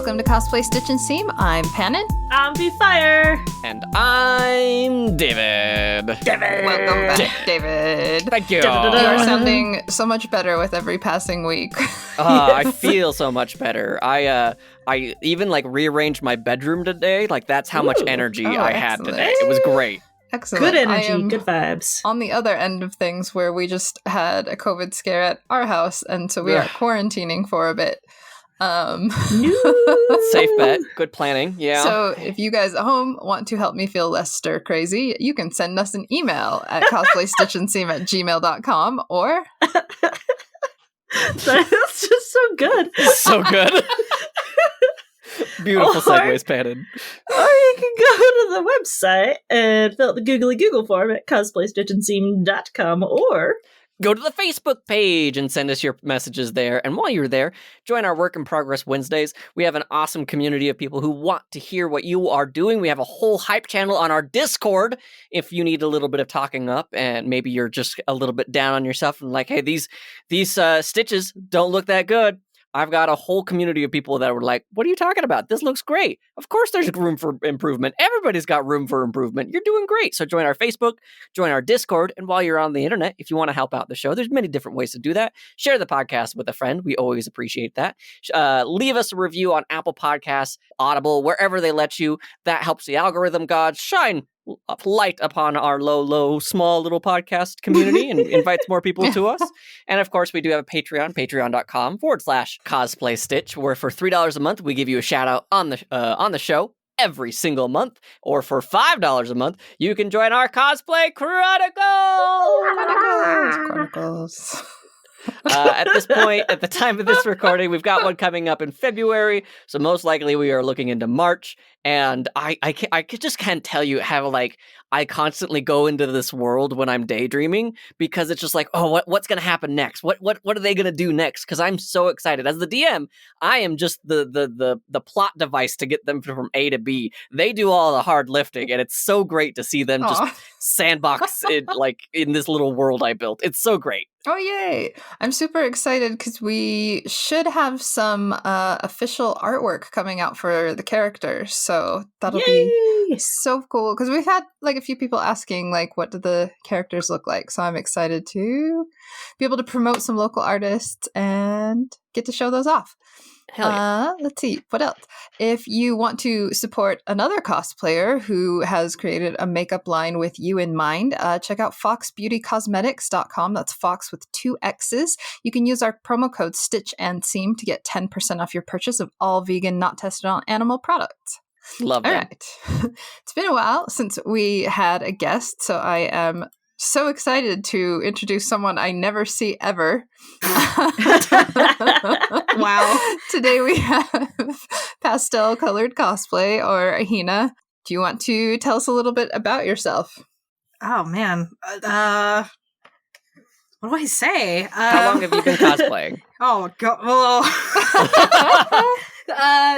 welcome to Cosplay Stitch and Seam. I'm Pannon. I'm Fire. And I'm David. Welcome back, David. Thank you. You are sounding so much better with every passing week. I feel so much better. I even rearranged my bedroom today. That's how much energy I had today. It was great. Excellent. Good energy, good vibes. On the other end of things, where we just had a COVID scare at our house, and so we are quarantining for a bit. Safe bet. Good planning. Yeah. So if you guys at home want to help me feel less stir crazy, you can send us an email at cosplaystitchandseam@gmail.com or That's just so good. So good. Beautiful segues, Pannon. Or you can go to the website and fill out the googly Google form at cosplaystitchandseam.com or go to the Facebook page and send us your messages there. And while you're there, join our Work in Progress Wednesdays. We have an awesome community of people who want to hear what you are doing. We have a whole hype channel on our Discord if you need a little bit of talking up and maybe you're just a little bit down on yourself and like, hey, these stitches don't look that good. I've got a whole community of people that were like, what are you talking about? This looks great. Of course there's room for improvement. Everybody's got room for improvement. You're doing great. So join our Facebook, join our Discord, and while you're on the internet, if you want to help out the show, there's many different ways to do that. Share the podcast with a friend. We always appreciate that. Leave us a review on Apple Podcasts, Audible, wherever they let you. That helps the algorithm gods shine light upon our low, small little podcast community and invites more people to us. And of course, we do have a Patreon, patreon.com/cosplay stitch, where for $3 a month, we give you a shout out on the show every single month. Or for $5 a month, you can join our Cosplay Chronicles. At this point, at the time of this recording, we've got one coming up in February, so most likely we are looking into March. And I just can't tell you how I constantly go into this world when I'm daydreaming because it's just like, oh, what's gonna happen next? What are they gonna do next? Because I'm so excited. As the DM, I am just the plot device to get them from A to B. They do all the hard lifting, and it's so great to see them just sandbox in this little world I built. It's so great. Oh, yay. I'm super excited because we should have some official artwork coming out for the characters. So that'll be so cool because we've had a few people asking what do the characters look like. So I'm excited to be able to promote some local artists and get to show those off. Hell yeah. Let's see, what else? If you want to support another cosplayer who has created a makeup line with you in mind, check out foxbeautycosmetics.com. That's Fox with 2 X's. You can use our promo code Stitch and Seam to get 10% off your purchase of all vegan, not tested on animal products. Love that. All right. It's been a while since we had a guest, so I am so excited to introduce someone I never see ever. Wow. Today we have Pastel Colored Cosplay, or Hina. Do you want to tell us a little bit about yourself? Oh, man. What do I say? How long have you been cosplaying? Oh,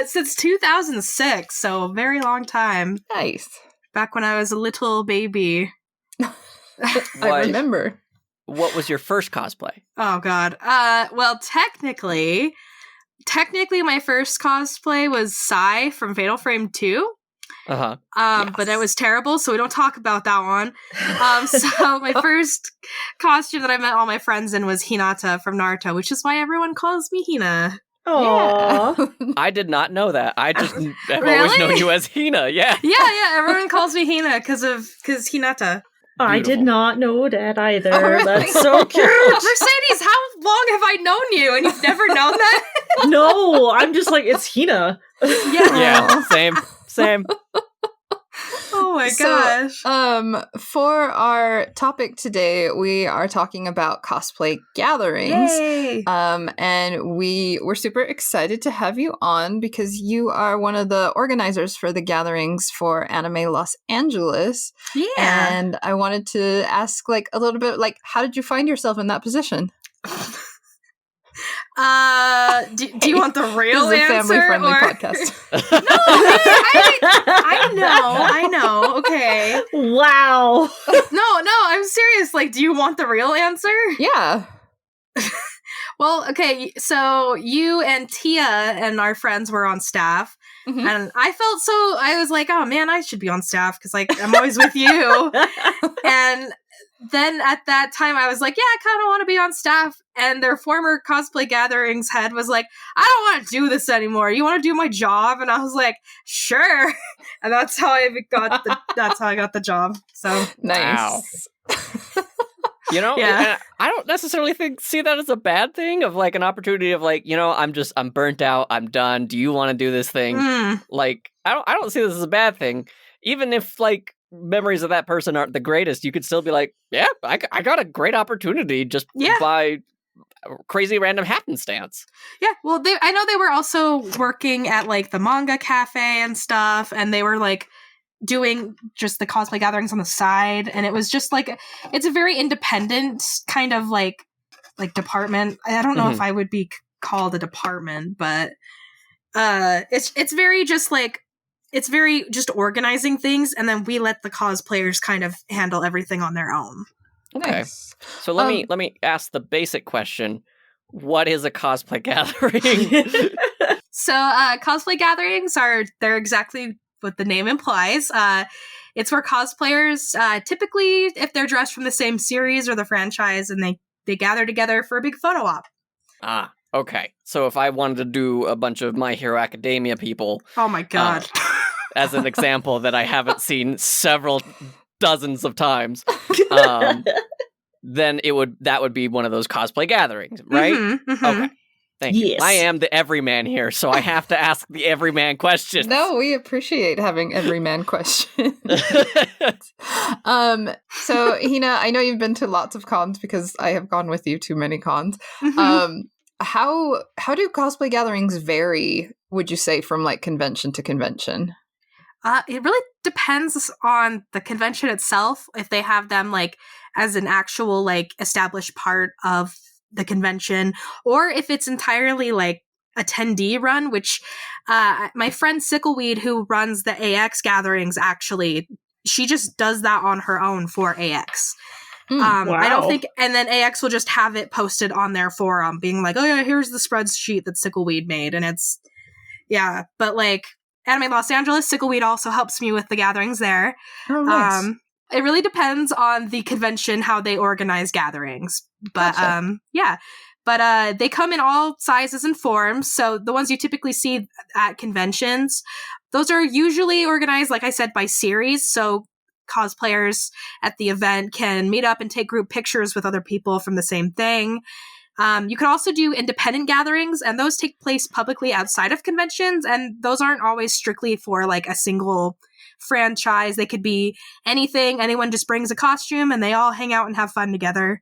since 2006, so a very long time. Nice. Back when I was a little baby. I remember. What was your first cosplay? Oh, God. Well, technically, my first cosplay was Sai from Fatal Frame 2. Uh-huh. But it was terrible, so we don't talk about that one. So my first costume that I met all my friends in was Hinata from Naruto, which is why everyone calls me Hina. Aww. Yeah. I did not know that. I just have Really? always known you as Hina. Yeah. Yeah, everyone calls me Hina because Hinata. I did not know that either. Oh, really? That's so cute. Mercedes, how long have I known you and you've never known that? No, I'm just like, it's Hina. Yeah, same. Oh my gosh. For our topic today, we are talking about Cosplay Gatherings. Yay. And we were super excited to have you on because you are one of the organizers for the gatherings for Anime Los Angeles. Yeah. And I wanted to ask a little bit how did you find yourself in that position? Do you want the real This is a answer? family-friendly or... podcast. No, I know. Okay. Wow. No, I'm serious. Do you want the real answer? Yeah. Well, okay, so you and Tia and our friends were on staff, and I was like, oh man, I should be on staff because like I'm always with you. And then at that time, I was like, yeah, I kind of want to be on staff. And their former Cosplay Gatherings head was like, I don't want to do this anymore. You want to do my job? And I was like, sure. And that's how I got the job. So Nice. Wow. You know, Yeah. I don't necessarily see that as a bad thing of like an opportunity of like, you know, I'm burnt out, I'm done. Do you want to do this thing? Like, I don't see this as a bad thing. Even if like memories of that person aren't the greatest, you could still be like, yeah, I got a great opportunity just by crazy random happenstance. Yeah, well, I know they were also working at like the manga cafe and stuff, and they were like doing just the cosplay gatherings on the side, and it was just like it's a very independent kind of like department. I don't know if I would be called a department, but it's very just like it's very just organizing things, and then we let the cosplayers kind of handle everything on their own. Okay. Nice. So let me ask the basic question. What is a cosplay gathering? So cosplay gatherings they're exactly what the name implies. It's where cosplayers, typically if they're dressed from the same series or the franchise, and they gather together for a big photo op. Ah, okay. So if I wanted to do a bunch of My Hero Academia people, Oh my god. as an example that I haven't seen several dozens of times, then that would be one of those cosplay gatherings, right? Okay. Thank you. I am the everyman here, so I have to ask the everyman question. No, we appreciate having everyman questions. So Hina, I know you've been to lots of cons because I have gone with you to many cons. How do cosplay gatherings vary, would you say, from like convention to convention? It really depends on the convention itself, if they have them like as an actual like established part of the convention, or if it's entirely like attendee run, which my friend Sickleweed, who runs the AX gatherings, actually, she just does that on her own for AX. Wow. I don't think, and then AX will just have it posted on their forum being like, oh yeah, here's the spreadsheet that Sickleweed made. And it's, yeah, but like Anime Los Angeles, Sickleweed also helps me with the gatherings there. Oh, nice. It really depends on the convention, how they organize gatherings. But Gotcha. yeah. But they come in all sizes and forms. So the ones you typically see at conventions, those are usually organized, like I said, by series. So cosplayers at the event can meet up and take group pictures with other people from the same thing. You can also do independent gatherings, and those take place publicly outside of conventions, and those aren't always strictly for like a single franchise. They could be anything. Anyone just brings a costume and they all hang out and have fun together.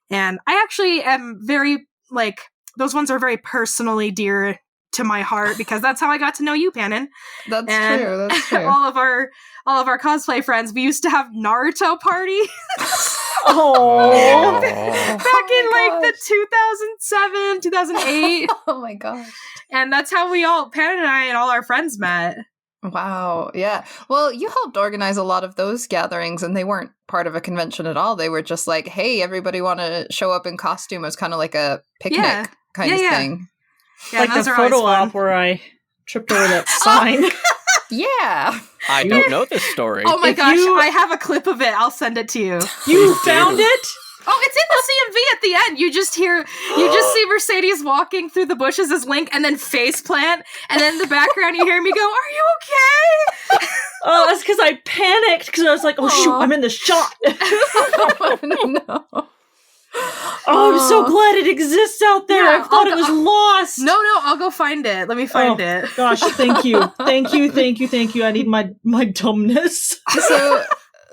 And I actually am very, like, those ones are very personally dear to my heart because that's how I got to know you, Pannon. That's true. all of our cosplay friends, we used to have Naruto parties. Oh, back in like the 2007, 2008. Oh my gosh. And that's how Pannon and I and all our friends met. Wow. Yeah. Well, you helped organize a lot of those gatherings, and they weren't part of a convention at all. They were just like, hey, everybody want to show up in costume. It was kind of like a picnic kind of thing. Yeah, like the photo op where I tripped over that sign. Yeah. I don't know this story. Oh my gosh, I have a clip of it. I'll send it to you. You found it? Oh, it's in the CMV at the end. You just see Mercedes walking through the bushes as Link, and then face plant, and then in the background you hear me go, "Are you okay?" Oh, that's because I panicked because I was like, "Oh shoot, I'm in the shot." No. Oh, I'm so glad it exists out there. Yeah, I thought it was lost. No, I'll go find it. Let me find it. Gosh, thank you. Thank you. I need my dumbness.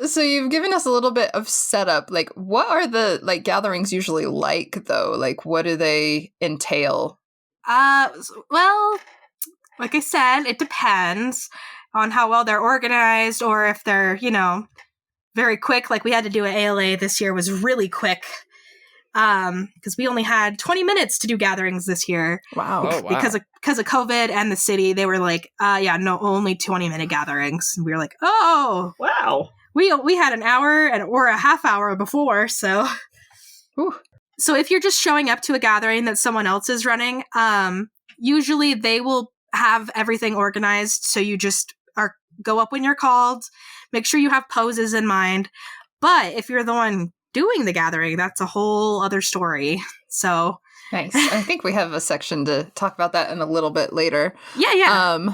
So you've given us a little bit of setup. Like, what are the like gatherings usually like, though? Like, what do they entail? Well, like I said, it depends on how well they're organized, or if they're, very quick. Like we had to do an ALA this year, was really quick. Because we only had 20 minutes to do gatherings this year. Wow. Oh, wow. Because of COVID and the city, they were like, only 20-minute gatherings. And we were like, oh, wow. We had an hour or a half hour before, so. Whew. So if you're just showing up to a gathering that someone else is running, usually they will have everything organized. So you just go up when you're called, make sure you have poses in mind. But if you're the one doing the gathering, that's a whole other story. So nice. I think we have a section to talk about that in a little bit later. Yeah.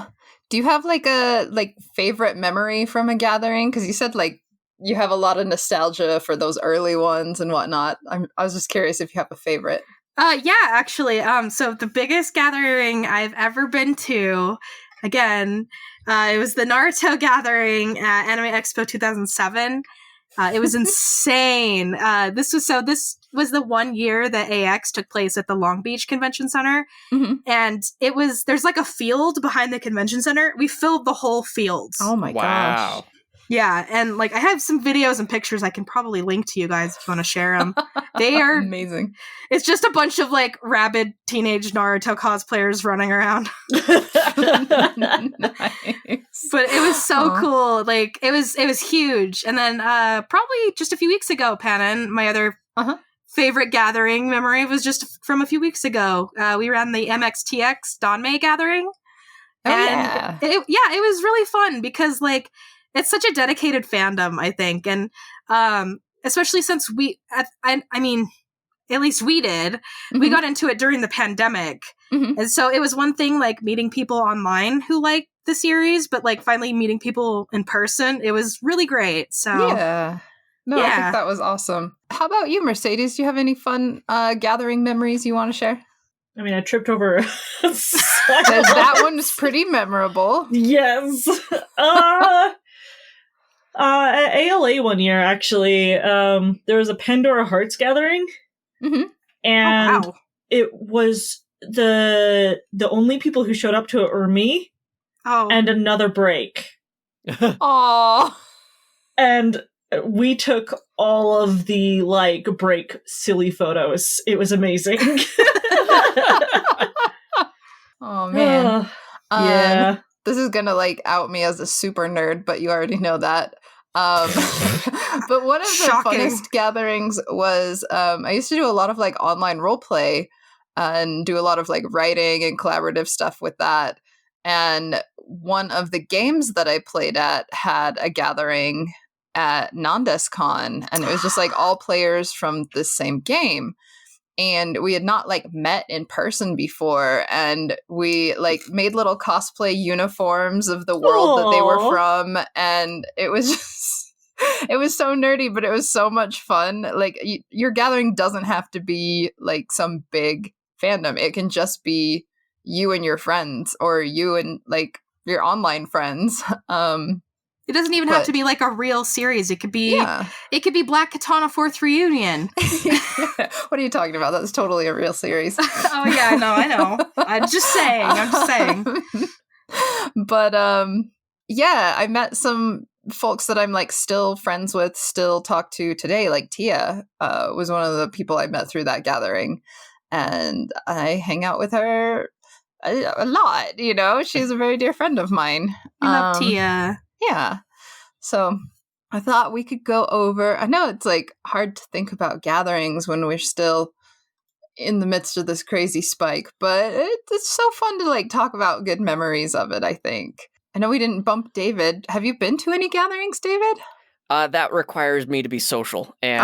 Do you have like a favorite memory from a gathering? Because you said like you have a lot of nostalgia for those early ones and whatnot. I was just curious if you have a favorite. Yeah, actually. So the biggest gathering I've ever been to, again, it was the Naruto gathering at Anime Expo 2007. It was insane. This was the 1 year that AX took place at the Long Beach Convention Center. Mm-hmm. And there's like a field behind the convention center. We filled the whole field. Oh my gosh. Yeah, and like I have some videos and pictures I can probably link to you guys if you want to share them. They are amazing. It's just a bunch of like rabid teenage Naruto cosplayers running around. Nice. But it was so cool. Like it was huge. And then probably just a few weeks ago, Pannon, my other favorite gathering memory was just from a few weeks ago. We ran the MXTX Donmei gathering. And it was really fun because like it's such a dedicated fandom, I think. And especially since I mean, at least we did. Mm-hmm. We got into it during the pandemic. Mm-hmm. And so it was one thing like meeting people online who like the series, but like finally meeting people in person, it was really great. So yeah. No, I think that was awesome. How about you, Mercedes? Do you have any fun gathering memories you want to share? I mean, I tripped over. That one was pretty memorable. Yes. At ALA one year, actually, there was a Pandora Hearts gathering. Mm-hmm. And it was the only people who showed up to it were me and another break. Aww. And we took all of the like break silly photos. It was amazing. Oh man. Yeah. This is gonna like out me as a super nerd, but you already know that. But one of the funnest gatherings was I used to do a lot of like online role play and do a lot of like writing and collaborative stuff with that. And one of the games that I played at had a gathering at NandesCon, and it was just like all players from the same game. And we had not like met in person before, and we like made little cosplay uniforms of the world that they were from, and it was just it was so nerdy, but it was so much fun. Like your gathering doesn't have to be like some big fandom. It can just be you and your friends, or you and like your online friends. It doesn't even have to be like a real series. It could be Black Katana 4th Reunion. What are you talking about? That's totally a real series. Oh yeah, I know. I'm just saying. But I met some folks that I'm like still friends with, still talk to today. Like Tia was one of the people I met through that gathering, and I hang out with her a lot. You know, she's a very dear friend of mine. I love Tia. Yeah. So I thought we could go over, I know it's like hard to think about gatherings when we're still in the midst of this crazy spike, but it's so fun to like talk about good memories of it, I think. I know we didn't bump David. Have you been to any gatherings, David? That requires me to be social. And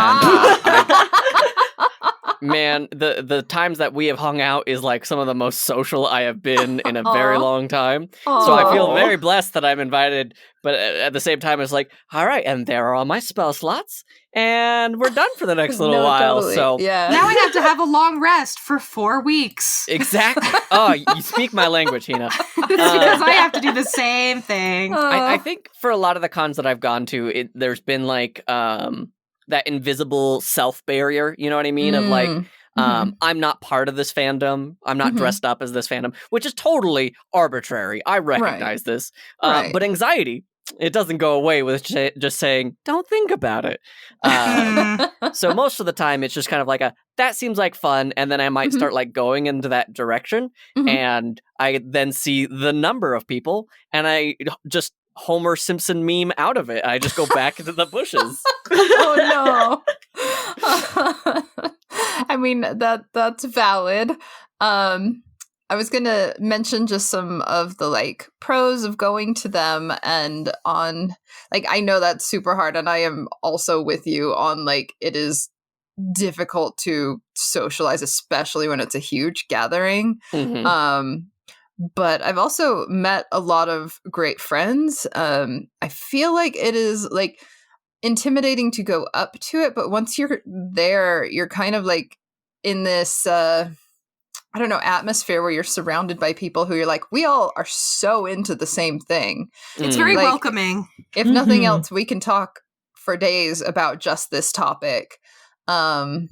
man, the times that we have hung out is like some of the most social I have been in a very long time. Aww. So I feel very blessed that I'm invited, but at the same time it's like, all right, and there are all my spell slots, and we're done for the next little while. Totally. So now I have to have a long rest for 4 weeks. Exactly. Oh, you speak my language, Hina. Because I have to do the same thing. I think for a lot of the cons that I've gone to, there's been like that invisible self barrier, you know what I mean? Of like, I'm not part of this fandom. I'm not dressed up as this fandom, which is totally arbitrary. I recognize this. But anxiety, it doesn't go away with just saying, don't think about it. So most of the time, it's just kind of like that seems like fun. And then I might start like going into that direction. And I then see the number of people, and I just Homer Simpson meme out of it. I just go back into the bushes. Oh no. I'm mean, that's valid. I was going to mention just some of the like pros of going to them, and on like, I know that's super hard, and I am also with you on like, it is difficult to socialize, especially when it's a huge gathering. Mm-hmm. But I've also met a lot of great friends. I feel like it is like intimidating to go up to it, but once you're there, you're kind of like in this I don't know, atmosphere where you're surrounded by people who you're like, we all are so into the same thing. It's very like, welcoming. If nothing else, we can talk for days about just this topic. And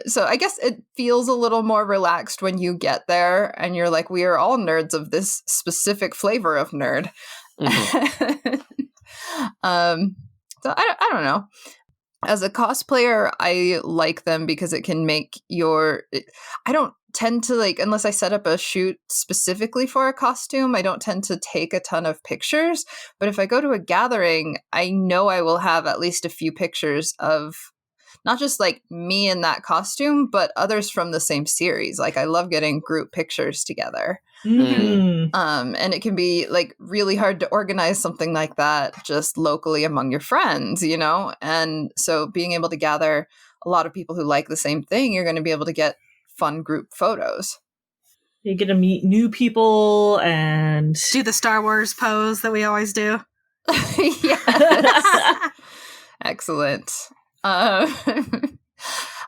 so I guess it feels a little more relaxed when you get there and you're like, we are all nerds of this specific flavor of nerd. Mm-hmm. So I don't know. As a cosplayer, I like them because it can make I don't tend to like, unless I set up a shoot specifically for a costume, I don't tend to take a ton of pictures. But if I go to a gathering, I know I will have at least a few pictures of not just like me in that costume, but others from the same series. Like I love getting group pictures together. Mm-hmm. And it can be like really hard to organize something like that just locally among your friends, you know? And so being able to gather a lot of people who like the same thing, you're going to be able to get fun group photos. You get to meet new people and do the Star Wars pose that we always do. Yes. Excellent.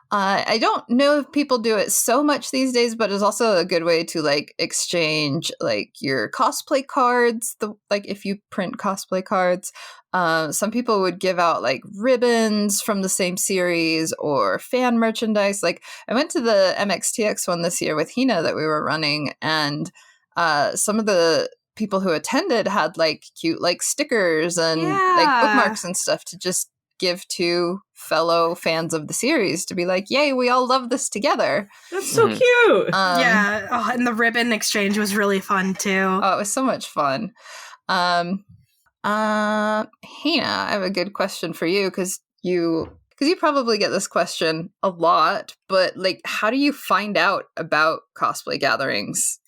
I don't know if people do it so much these days, but it's also a good way to like exchange like your cosplay cards. Like if you print cosplay cards, some people would give out like ribbons from the same series or fan merchandise. Like I went to the MXTX one this year with Hina that we were running, and some of the people who attended had like cute like stickers and like bookmarks and stuff to just give to fellow fans of the series to be like, yay, we all love this together. That's so cute. And the ribbon exchange was really fun too. Oh, it was so much fun. Hina, I have a good question for you because you probably get this question a lot, but like, how do you find out about cosplay gatherings,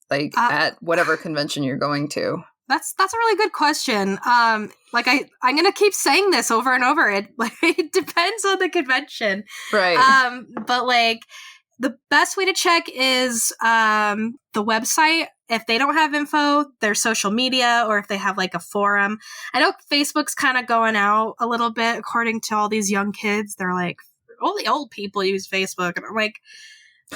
like at whatever convention you're going to? That's a really good question. Like I'm gonna keep saying this over and over. It depends on the convention, right? But like the best way to check is the website. If they don't have info, their social media, or if they have like a forum. I know Facebook's kind of going out a little bit, according to all these young kids. They're like, only old people use Facebook, and I'm like,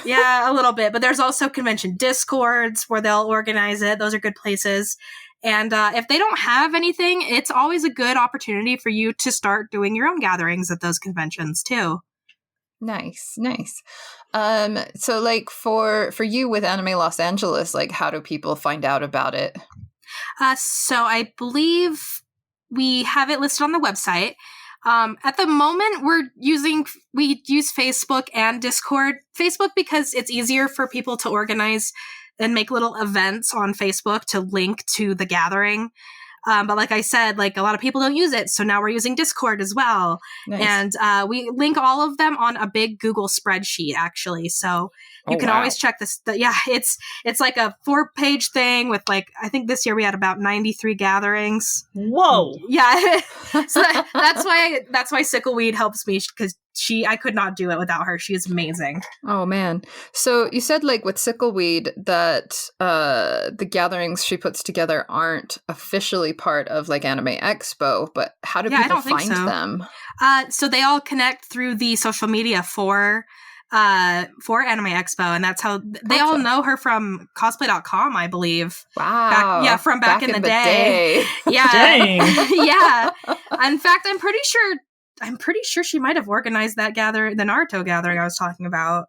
yeah, a little bit. But there's also convention Discords where they'll organize it. Those are good places. And if they don't have anything, it's always a good opportunity for you to start doing your own gatherings at those conventions too. Nice. So like for you with Anime Los Angeles, like how do people find out about it? So I believe we have it listed on the website. At the moment, we use Facebook and Discord. Facebook because it's easier for people to organize and make little events on Facebook to link to the gathering. But like I said, like a lot of people don't use it. So now we're using Discord as well. Nice. And we link all of them on a big Google spreadsheet, actually. So you can always check this. It's like a 4-page thing with like, I think this year we had about 93 gatherings. Whoa. Yeah. So that's why Sickleweed helps me, because I could not do it without her. She is amazing. Oh man. So you said like with Sickleweed that the gatherings she puts together aren't officially part of like Anime Expo, but how do people find them? So they all connect through the social media for Anime Expo, and that's how they all know her from cosplay.com, I believe. Wow. From back in the day. Yeah. Dang. Yeah. In fact, I'm pretty sure she might have organized that the Naruto gathering I was talking about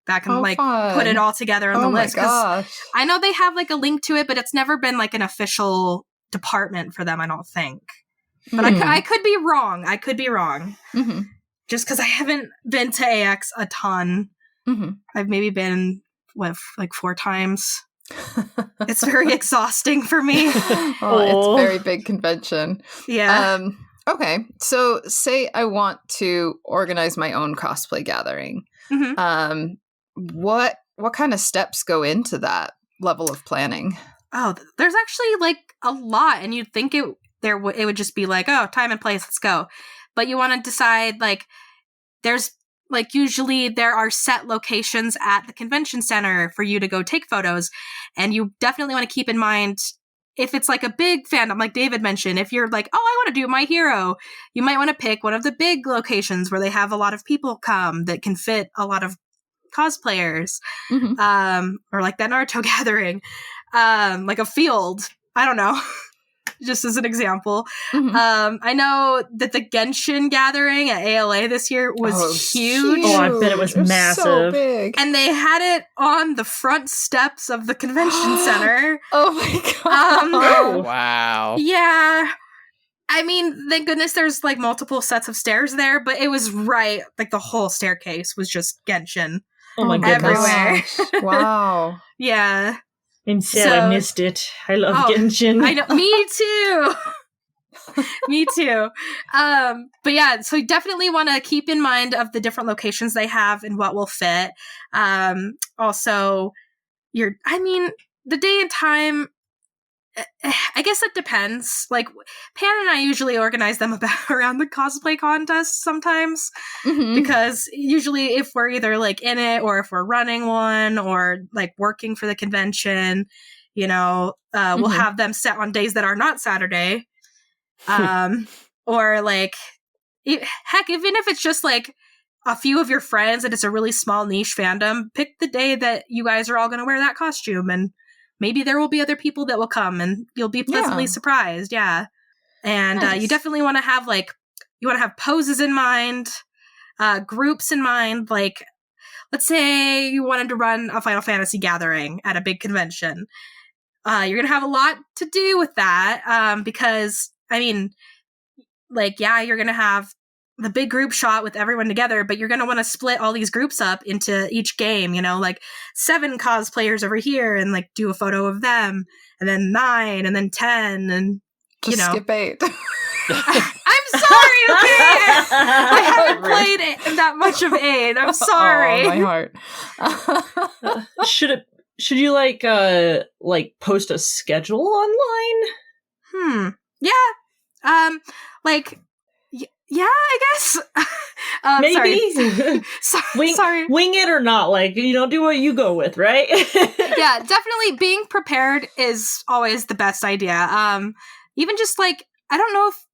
back and fun. Put it all together on the list. Oh my gosh. I know they have like a link to it, but it's never been like an official department for them, I don't think. But I could be wrong. Mm-hmm. Just because I haven't been to AX a ton. Mm-hmm. I've maybe been, like 4 times. It's very exhausting for me. It's a very big convention. Yeah. Okay, so say I want to organize my own cosplay gathering. Mm-hmm. What kind of steps go into that level of planning? Oh, there's actually like a lot, and you'd think it would just be like, oh, time and place, let's go. But you want to decide, like, there's like usually there are set locations at the convention center for you to go take photos, and you definitely want to keep in mind, if it's like a big fandom, like David mentioned, if you're like, oh, I want to do My Hero, you might want to pick one of the big locations where they have a lot of people come that can fit a lot of cosplayers. Or like that Naruto gathering, like a field. I don't know. Just as an example. I know that the Genshin gathering at ALA this year was huge. Oh, I bet it was massive. So big. And they had it on the front steps of the convention center. Oh my god. Wow. Yeah. I mean, thank goodness there's like multiple sets of stairs there, but it was right, like the whole staircase was just Genshin. Oh my goodness. Everywhere. Wow. Yeah. I'm sad I missed it. I love Genshin. I know. Me too. Me too. But yeah, so you definitely want to keep in mind of the different locations they have and what will fit. Also, the day and time, I guess it depends. Like, Pan and I usually organize them around the cosplay contest sometimes, because usually if we're either like in it or if we're running one or like working for the convention, we'll have them set on days that are not Saturday. Or like, heck, even if it's just like a few of your friends and it's a really small niche fandom, pick the day that you guys are all going to wear that costume, and maybe there will be other people that will come and you'll be pleasantly surprised. Yeah. And nice. You definitely want to have poses in mind, groups in mind. Like, let's say you wanted to run a Final Fantasy gathering at a big convention. You're going to have a lot to do with that. Because you're going to have the big group shot with everyone together, but you're going to want to split all these groups up into each game, like 7 cosplayers over here and like do a photo of them, and then 9 and then 10 and just skip 8. I'm sorry, okay? I haven't played that much of 8. I'm sorry. Oh, my heart. Should you like post a schedule online? Yeah. Yeah, I guess. Maybe. Sorry. Wing it or not. Do what you go with, right? Yeah, definitely being prepared is always the best idea. Even just I don't know if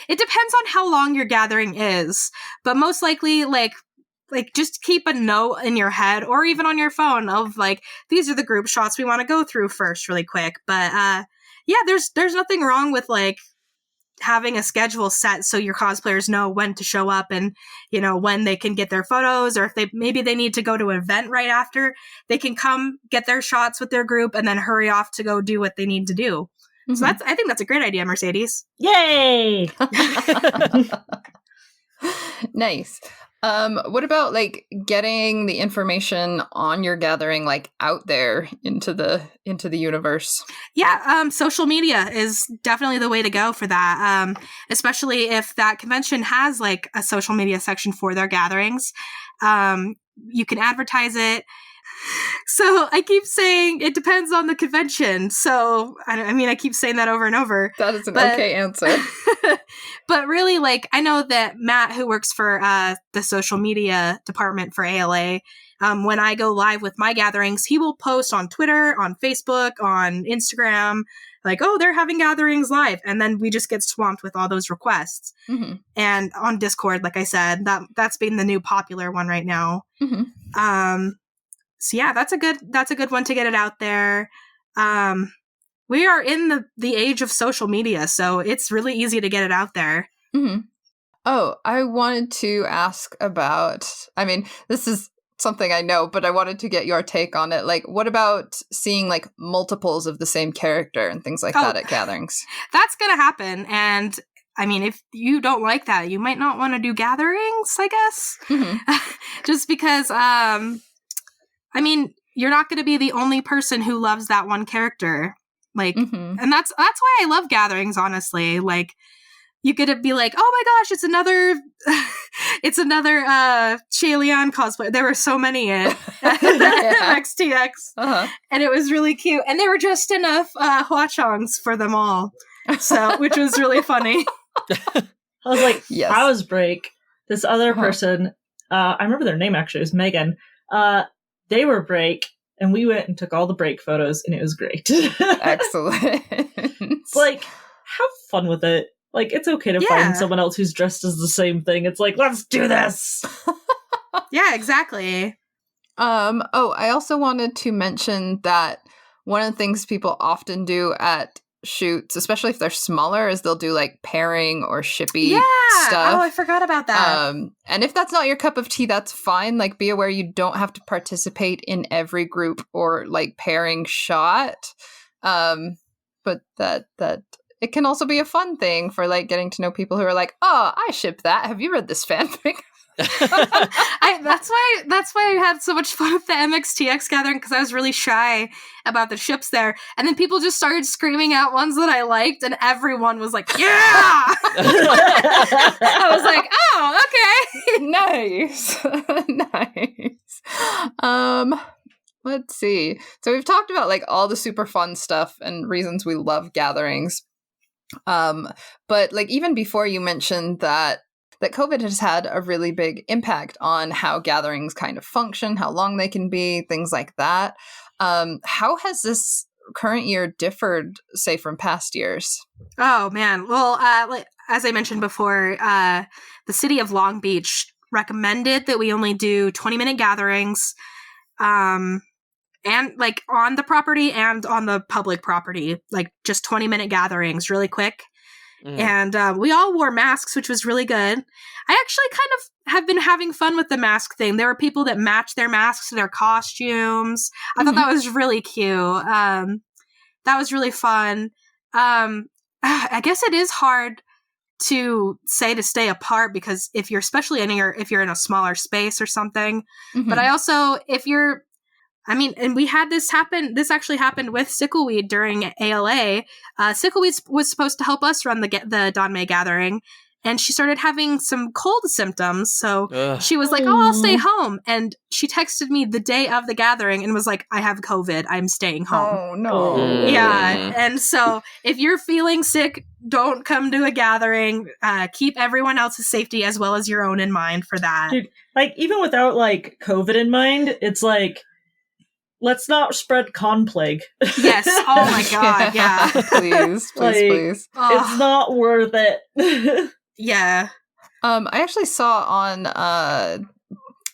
it depends on how long your gathering is, but most likely just keep a note in your head or even on your phone of these are the group shots we want to go through first really quick. But yeah, there's nothing wrong with having a schedule set so your cosplayers know when to show up and when they can get their photos, or if they need to go to an event right after, they can come get their shots with their group and then hurry off to go do what they need to do. So I think that's a great idea, Mercedes. Yay. Nice. What about getting the information on your gathering out there into the universe? Yeah, social media is definitely the way to go for that. Especially if that convention has a social media section for their gatherings. You can advertise it. So I keep saying it depends on the convention. So I keep saying that over and over. That is an okay answer. But really, I know that Matt, who works for the social media department for ALA, when I go live with my gatherings, he will post on Twitter, on Facebook, on Instagram, oh, they're having gatherings live. And then we just get swamped with all those requests. And on Discord, like I said, that's been the new popular one right now. So yeah, that's a good one to get it out there. We are in the age of social media, so it's really easy to get it out there. Oh, I wanted to ask about, this is something I know, but I wanted to get your take on it. What about seeing multiples of the same character and things like that at gatherings? That's going to happen. And if you don't like that, you might not want to do gatherings, I guess. Just because, you're not going to be the only person who loves that one character. And that's why I love gatherings, honestly. you get to be like, oh my gosh, it's another Shayleon cosplay. There were so many at MXTX, and it was really cute. And there were just enough Hwachongs for them all, so which was really funny. I was like, I was break. This other person, I remember their name actually, it was Megan. They were break, and we went and took all the break photos, and it was great. Excellent. It's like, have fun with it. Like, it's okay to find someone else who's dressed as the same thing. It's like, let's do this! Yeah, exactly. I also wanted to mention that one of the things people often do at shoots, especially if they're smaller, is they'll do like pairing or shippy stuff. Oh, I forgot about that. And if that's not your cup of tea, that's fine. Like, be aware you don't have to participate in every group or like pairing shot. But that it can also be a fun thing for like getting to know people who are like, oh, I ship that. Have you read this fanfic? That's why I had so much fun with the MXTX gathering, because I was really shy about the ships there, and then people just started screaming out ones that I liked, and everyone was like, "Yeah!" I was like, "Oh, okay, nice." Let's see. So we've talked about like all the super fun stuff and reasons we love gatherings, but like even before you mentioned that COVID has had a really big impact on how gatherings kind of function, how long they can be, things like that. How has this current year differed, say, from past years? Oh, man. Well, as I mentioned before, the city of Long Beach recommended that we only do 20-minute gatherings, and like on the property and on the public property, like just 20-minute gatherings really quick. And we all wore masks, which was really good. I actually kind of have been having fun with the mask thing. There were people that matched their masks to their costumes. I thought that was really cute. That was really fun. I guess it is hard to say to stay apart, because if you're if you're in a smaller space or something. But I also, and we had this happen. This actually happened with Sickleweed during ALA. Sickleweed was supposed to help us run the Danmei gathering, and she started having some cold symptoms. So she was like, "Oh, I'll stay home." And she texted me the day of the gathering and was like, "I have COVID. I'm staying home." Oh no! Yeah. And so if you're feeling sick, don't come to a gathering. Keep everyone else's safety as well as your own in mind for that. Dude, like even without like COVID in mind, it's like, let's not spread con plague. Yes. Oh my god. Yeah. Please. It's not worth it. Yeah. I actually saw on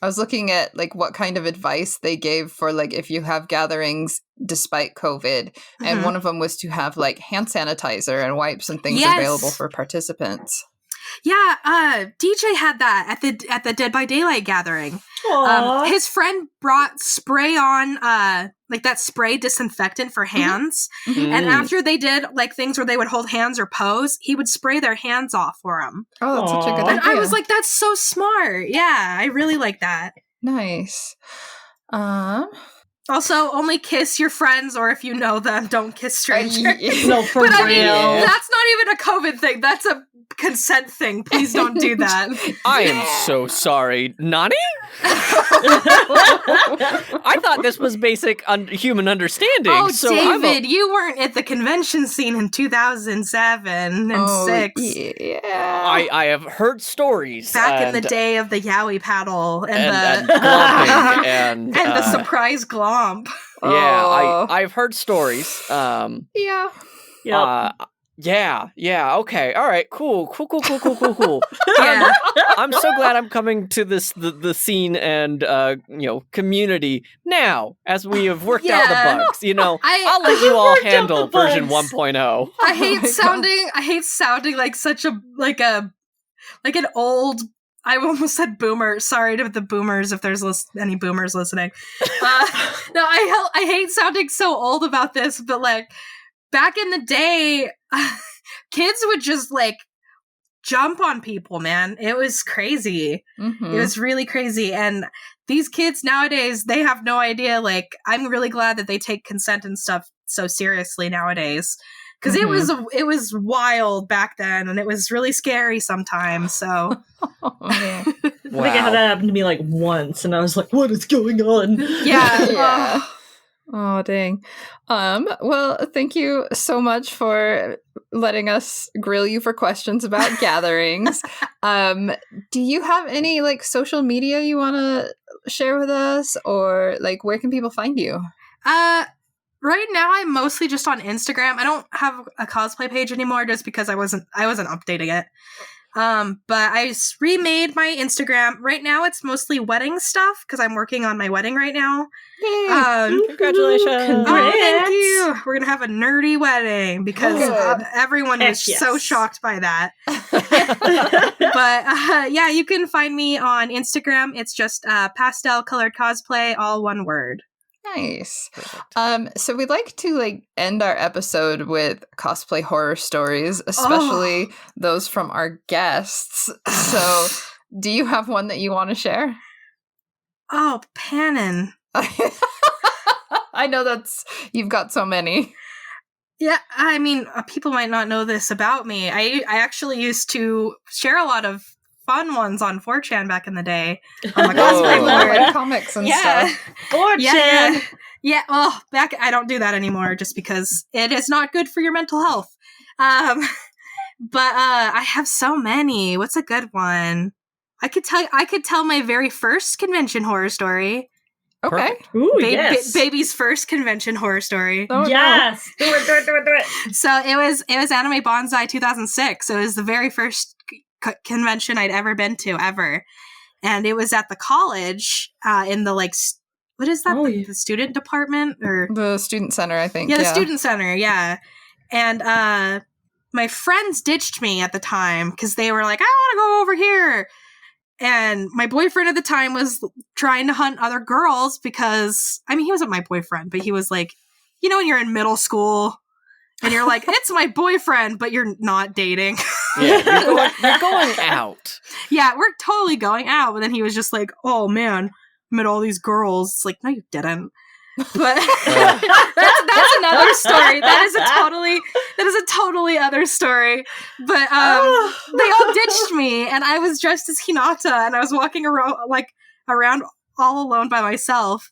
I was looking at like what kind of advice they gave for like if you have gatherings despite COVID, and one of them was to have like hand sanitizer and wipes and things available for participants. Yeah, DJ had that at the Dead by Daylight gathering. His friend brought spray on, like that spray disinfectant for hands, and after they did like things where they would hold hands or pose, he would spray their hands off for them. Oh, that's such a good idea. And I was like, that's so smart. Yeah, I really like that. Nice. Also, only kiss your friends, or if you know them, don't kiss strangers. No, for but real. I mean, that's not even a COVID thing. That's a consent thing. Please don't do that. I am so sorry. Nani? I thought this was basic human understanding. Oh, so David, you weren't at the convention scene in 2007 and 6. Yeah. I have heard stories. Back in the day of the Yowie paddle and the glomping and the surprise glomp. Yeah, I've heard stories. Yeah. Yeah. Okay. All right. Cool. Yeah. I'm so glad I'm coming to the scene and community now, as we have worked out the bugs. I'll let you all handle version 1.0. I hate sounding like such a like an old. I almost said boomer. Sorry to the boomers if there's any boomers listening. No, I hate sounding so old about this, but like back in the day, kids would just like jump on people, man. It was crazy. It was really crazy. And these kids nowadays, they have no idea. Like, I'm really glad that they take consent and stuff so seriously nowadays. because it was wild back then, and it was really scary sometimes. So I think I had that happen to me like once, and I was like, "What is going on?" Yeah. Oh, dang. Well, thank you so much for letting us grill you for questions about gatherings. Do you have any like social media you want to share with us, or like where can people find you? Right now I'm mostly just on Instagram. I don't have a cosplay page anymore just because I wasn't updating it. But I remade my Instagram. Right now it's mostly wedding stuff because I'm working on my wedding right now. Yay! Congratulations! Oh, thank you. We're gonna have a nerdy wedding because everyone was so shocked by that. But yeah, you can find me on Instagram. It's just pastel colored cosplay, all one word. Nice. So we'd like to like end our episode with cosplay horror stories, especially those from our guests. So do you have one that you want to share? Oh, Panin. I know you've got so many. Yeah, I mean, people might not know this about me. I actually used to share a lot of fun ones on 4chan back in the day. On my cosplay board. Comics and stuff. 4chan! Yeah, well, I don't do that anymore just because it is not good for your mental health. But I have so many. What's a good one? I could tell my very first convention horror story. Okay. Ooh, yes. Baby's first convention horror story. Oh, yes. No. Do it. So it was Anime Bonsai 2006. So it was the very first convention I'd ever been to ever. And it was at the college in the like what is that? The student department or the student center, I think. Yeah, the student center, yeah. And my friends ditched me at the time because they were like, I want to go over here. And my boyfriend at the time was trying to hunt other girls because, I mean, he wasn't my boyfriend, but he was like, you know, when you're in middle school and you're like, it's my boyfriend, but you're not dating. Yeah, you're going out. Yeah, we're totally going out. But then he was just like, oh man, I met all these girls. It's like, no, you didn't. But that's another story. That is a totally other story. But they all ditched me, and I was dressed as Hinata, and I was walking around all alone by myself.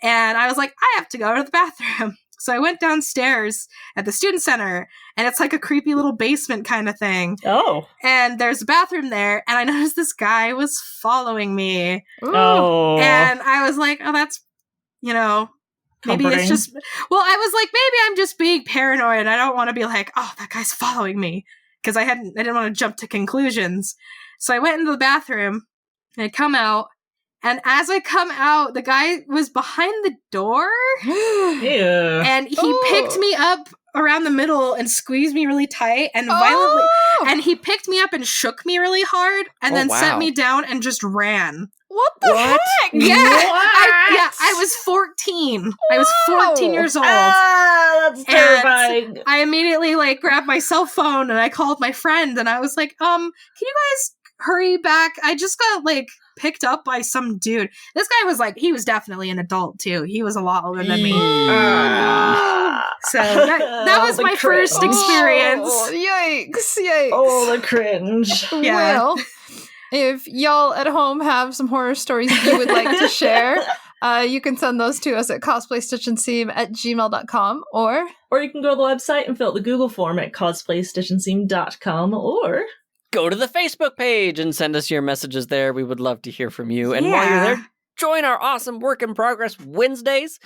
And I was like, I have to go to the bathroom. So I went downstairs at the student center, and it's like a creepy little basement kind of thing. Oh. And there's a bathroom there, and I noticed this guy was following me. Oh. And I was like, oh, that's, you know, maybe comforting. It's just, well, I was like, maybe I'm just being paranoid. I don't want to be like, oh, that guy's following me. Because I didn't want to jump to conclusions. So I went into the bathroom, and I come out. And as I come out, the guy was behind the door. Ew. And he picked me up around the middle and squeezed me really tight and violently. And he picked me up and shook me really hard and then set me down and just ran. What the heck? Yeah. I was 14. Whoa. I was 14 years old. That's terrifying. And I immediately grabbed my cell phone and I called my friend and I was like, can you guys hurry back? I just got picked up by some dude. This guy he was definitely an adult too. He was a lot older than me. So that was my first experience. Yikes. Oh, the cringe. Yeah. Well, if y'all at home have some horror stories you would like to share, you can send those to us at cosplaystitchandseam@gmail.com or you can go to the website and fill out the Google form at cosplaystitchandseam.com or go to the Facebook page and send us your messages there. We would love to hear from you. And while you're there, join our awesome Work in Progress Wednesdays.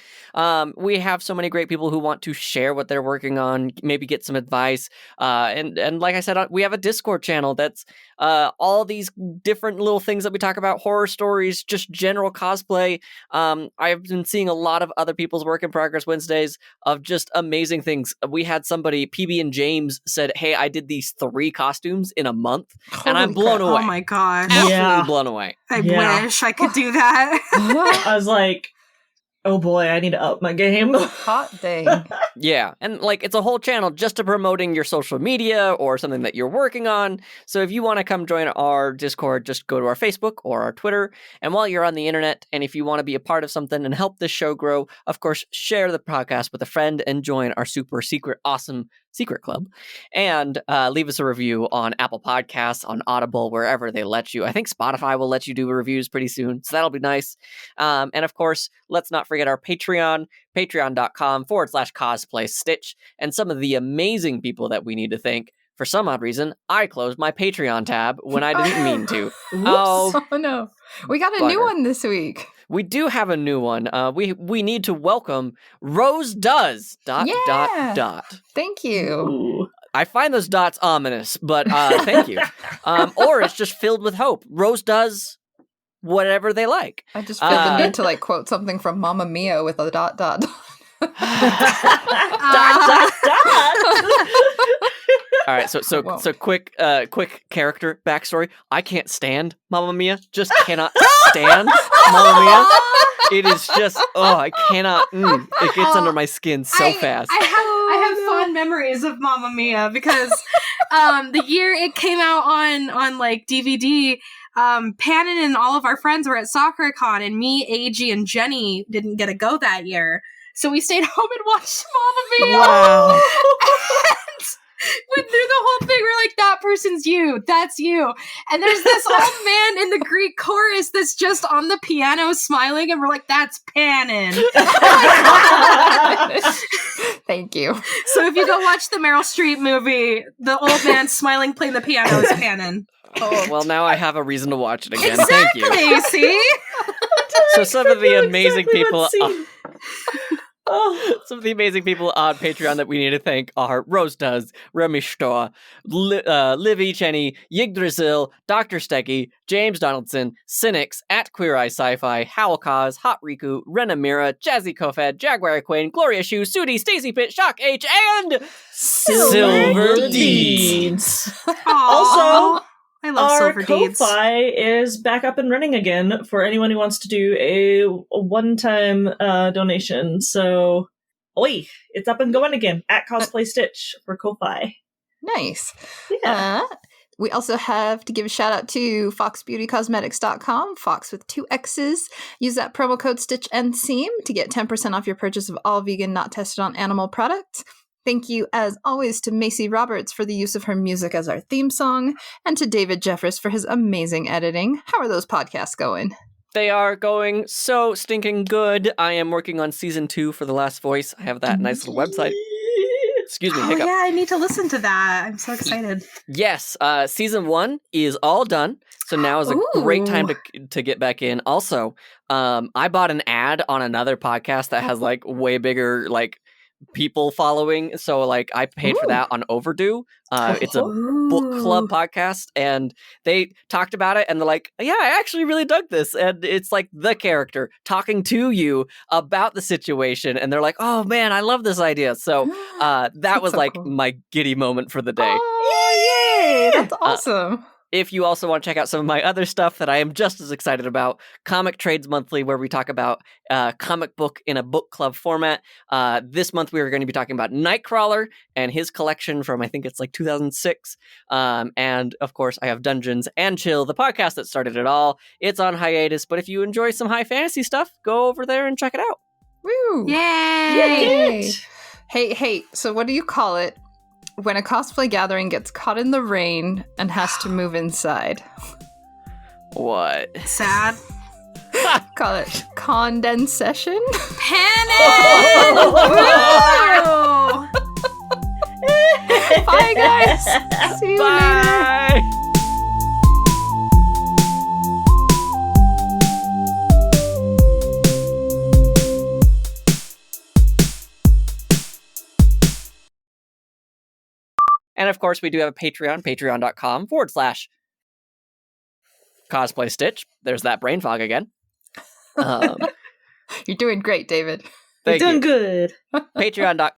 We have so many great people who want to share what they're working on, maybe get some advice. And like I said, we have a Discord channel that's all these different little things that we talk about, horror stories, just general cosplay. I've been seeing a lot of other people's Work in Progress Wednesdays of just amazing things. We had somebody, PB and James, said, hey, I did these 3 costumes in a month, and I'm blown away. Oh my gosh. Absolutely blown away. I wish I could do that. I was like, oh boy, I need to up my game. Hot dang. Yeah, and like it's a whole channel just to promoting your social media or something that you're working on. So if you want to come join our Discord, just go to our Facebook or our Twitter. And while you're on the internet, and if you want to be a part of something and help this show grow, of course, share the podcast with a friend and join our super secret awesome secret club. And leave us a review on Apple Podcasts, on Audible, wherever they let you. I think Spotify will let you do reviews pretty soon, so that'll be nice. And of course, let's not forget our Patreon, patreon.com/cosplay stitch, and some of the amazing people that we need to thank. For some odd reason, I closed my Patreon tab when I didn't mean to. Oh no. We got a new one this week. We do have a new one. We need to welcome Rose Does. ... Thank you. Ooh. I find those dots ominous, but thank you. Or it's just filled with hope. Rose does whatever they like. I just feel the need to like quote something from Mamma Mia with a ... Dot. All right, so quick character backstory. I can't stand Mamma Mia. Just cannot stand Mamma Mia. It is just I cannot. It gets under my skin so fast. I have fond memories of Mamma Mia because the year it came out on like DVD, Pannon and all of our friends were at SoccerCon, and me, AG, and Jenny didn't get to go that year. So we stayed home and watched Mamma Mia. Wow. Went through the whole thing. We're like, that person's you. That's you. And there's this old man in the Greek chorus that's just on the piano smiling, and we're like, that's Pannon. Thank you. So if you go watch the Meryl Streep movie, the old man smiling playing the piano is Pannon. Oh, well, now I have a reason to watch it again. Exactly, Thank you. See? So some of the amazing people... Some of the amazing people on Patreon that we need to thank are Rose Does, Remy Stoa, Livy Cheney, Yggdrasil, Dr. Stecky, James Donaldson, Cynics, at Queer Eye Sci-Fi, Howlcause, Hot Riku, Rena Mira, Jazzy Kofed, Jaguar Quinn, Gloria Shu, Sudi, Stacy Pitt, Shock H, and Silver Deeds. Also, I love our Silver Deeds. Ko-Fi is back up and running again for anyone who wants to do a one-time donation. So, it's up and going again at Cosplay Stitch for Ko-Fi. Nice. Yeah. We also have to give a shout out to foxbeautycosmetics.com, Fox with 2 X's. Use that promo code StitchNSeam to get 10% off your purchase of all vegan, not tested on animal products. Thank you, as always, to Macy Roberts for the use of her music as our theme song, and to David Jeffress for his amazing editing. How are those podcasts going? They are going so stinking good. I am working on season 2 for The Last Voice. I have that nice little website. Excuse me, hiccup. Yeah, I need to listen to that. I'm so excited. Yes, season 1 is all done. So now is a great time to get back in. Also, I bought an ad on another podcast that has like way bigger like people following, so like I paid for that on Overdue. It's a book club podcast, and they talked about it, and they're like, yeah, I actually really dug this, and it's like the character talking to you about the situation, and they're like, oh man, I love this idea. So that was so like cool. My giddy moment for the day. Oh yay, that's awesome. If you also want to check out some of my other stuff that I am just as excited about, Comic Trades Monthly, where we talk about comic book in a book club format. This month we are going to be talking about Nightcrawler and his collection from, I think it's like 2006. And of course, I have Dungeons and Chill, the podcast that started it all. It's on hiatus, but if you enjoy some high fantasy stuff, go over there and check it out. Woo! Yay! Hey, so what do you call it when a cosplay gathering gets caught in the rain and has to move inside? What? Sad. Call it condensation. Panic! Oh! Bye, guys. See you later. And of course, we do have a Patreon, patreon.com/Cosplay Stitch. There's that brain fog again. You're doing great, David. You're doing good. Patreon.com